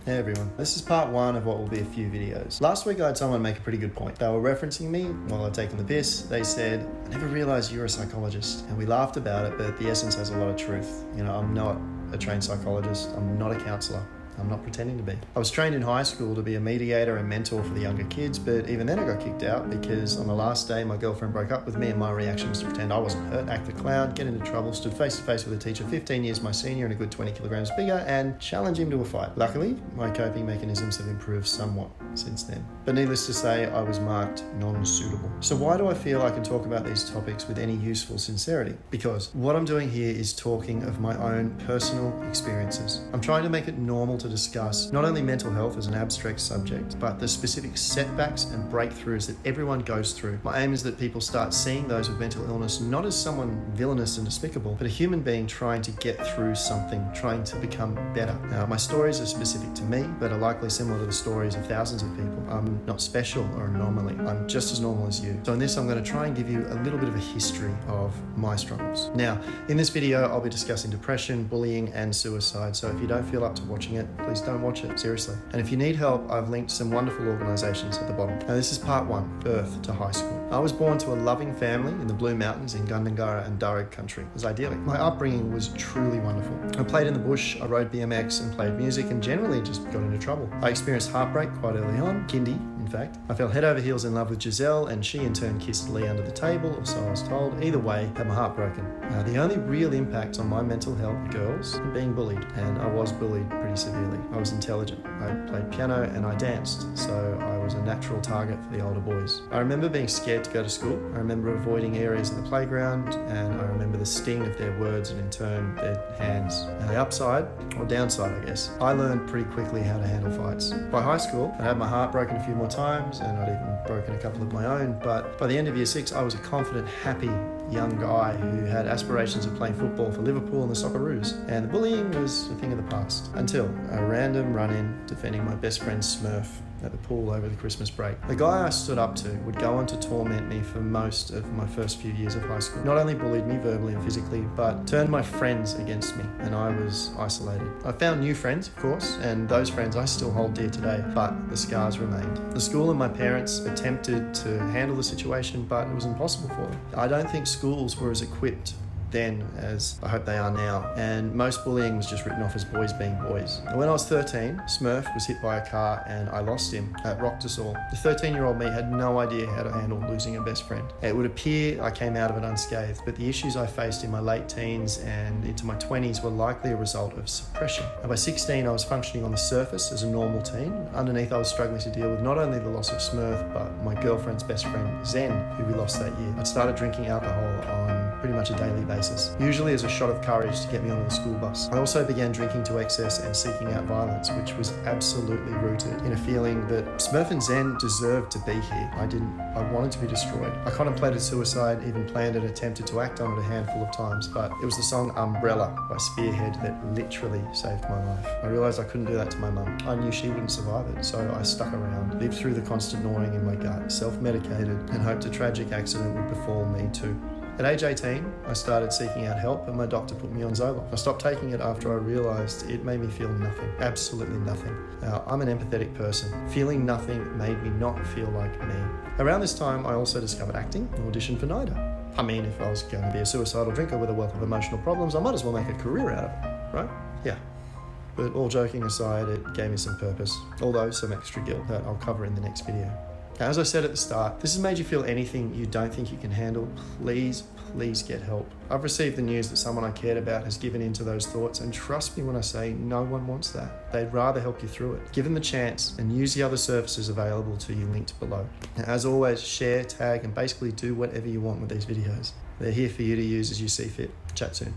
Hey everyone, this is part one of what will be a few videos. Last week I had someone make a pretty good point. They were referencing me while I'd taken the piss. They said, I never realised you were a psychologist. And we laughed about it, but the essence has a lot of truth. You know, I'm not a trained psychologist. I'm not a counsellor. I'm not pretending to be. I was trained in high school to be a mediator and mentor for the younger kids, but even then I got kicked out because on the last day my girlfriend broke up with me and my reaction was to pretend I wasn't hurt, act the clown, get into trouble, stood face to face with a teacher 15 years my senior and a good 20 kilograms bigger and challenge him to a fight. Luckily, my coping mechanisms have improved somewhat since then. But needless to say, I was marked non-suitable. So why do I feel I can talk about these topics with any useful sincerity? Because what I'm doing here is talking of my own personal experiences. I'm trying to make it normal to discuss not only mental health as an abstract subject, but the specific setbacks and breakthroughs that everyone goes through. My aim is that people start seeing those with mental illness not as someone villainous and despicable, but a human being trying to get through something, trying to become better. Now, my stories are specific to me, but are likely similar to the stories of thousands of people. I'm not special or anomaly. I'm just as normal as you. So in this, I'm going to try and give you a little bit of a history of my struggles. Now, in this video, I'll be discussing depression, bullying, and suicide. So if you don't feel up to watching it, please don't watch it, seriously. And if you need help, I've linked some wonderful organisations at the bottom. Now, this is part one, birth to high school. I was born to a loving family in the Blue Mountains in Gundungurra and Darug country. It was idyllic. My upbringing was truly wonderful. I played in the bush, I rode BMX and played music and generally just got into trouble. I experienced heartbreak quite early on, kindy, in fact. I fell head over heels in love with Giselle and she in turn kissed Lee under the table, or so I was told. Either way, had my heart broken. The only real impact on my mental health, girls, being bullied. And I was bullied pretty severely. I was intelligent. I played piano and I danced, so I was a natural target for the older boys. I remember being scared to go to school. I remember avoiding areas of the playground, and I remember the sting of their words and in turn their hands. Now the upside, or downside I guess, I learned pretty quickly how to handle fights. By high school, I had my heart broken a few more times and I'd even broken a couple of my own, but by the end of year 6 I was a confident, happy young guy who had aspirations of playing football for Liverpool and the Socceroos, and the bullying was a thing of the past until a random run-in defending my best friend Smurf at the pool over the Christmas break. The guy I stood up to would go on to torment me for most of my first few years of high school. Not only bullied me verbally and physically, but turned my friends against me, and I was isolated. I found new friends, of course, and those friends I still hold dear today, but the scars remained. The school and my parents attempted to handle the situation, but it was impossible for them. I don't think schools were as equipped then as I hope they are now, and most bullying was just written off as boys being boys. And when I was 13, Smurf was hit by a car and I lost him at Rockdassaul. The 13-year-old me had no idea how to handle losing a best friend. It would appear I came out of it unscathed, but the issues I faced in my late teens and into my 20s were likely a result of suppression. And by 16 I was functioning on the surface as a normal teen. Underneath I was struggling to deal with not only the loss of Smurf, but my girlfriend's best friend Zen, who we lost that year. I'd started drinking alcohol on pretty much a daily basis, usually as a shot of courage to get me onto the school bus. I also began drinking to excess and seeking out violence, which was absolutely rooted in a feeling that Smurf and Zen deserved to be here. I wanted to be destroyed. I contemplated suicide, even planned and attempted to act on it a handful of times, but it was the song Umbrella by Spearhead that literally saved my life. I realised I couldn't do that to my mum. I knew she wouldn't survive it, so I stuck around, lived through the constant gnawing in my gut, self-medicated, and hoped a tragic accident would befall me too. At age 18, I started seeking out help and my doctor put me on Zoloft. I stopped taking it after I realised it made me feel nothing, absolutely nothing. Now, I'm an empathetic person. Feeling nothing made me not feel like me. Around this time, I also discovered acting and auditioned for NIDA. I mean, if I was going to be a suicidal drinker with a wealth of emotional problems, I might as well make a career out of it, right? Yeah. But all joking aside, it gave me some purpose, although some extra guilt that I'll cover in the next video. Now, as I said at the start, if this has made you feel anything you don't think you can handle, please get help. I've received the news that someone I cared about has given in to those thoughts, and trust me when I say no one wants that. They'd rather help you through it. Give them the chance and use the other services available to you linked below. Now, as always, share, tag, and basically do whatever you want with these videos. They're here for you to use as you see fit. Chat soon.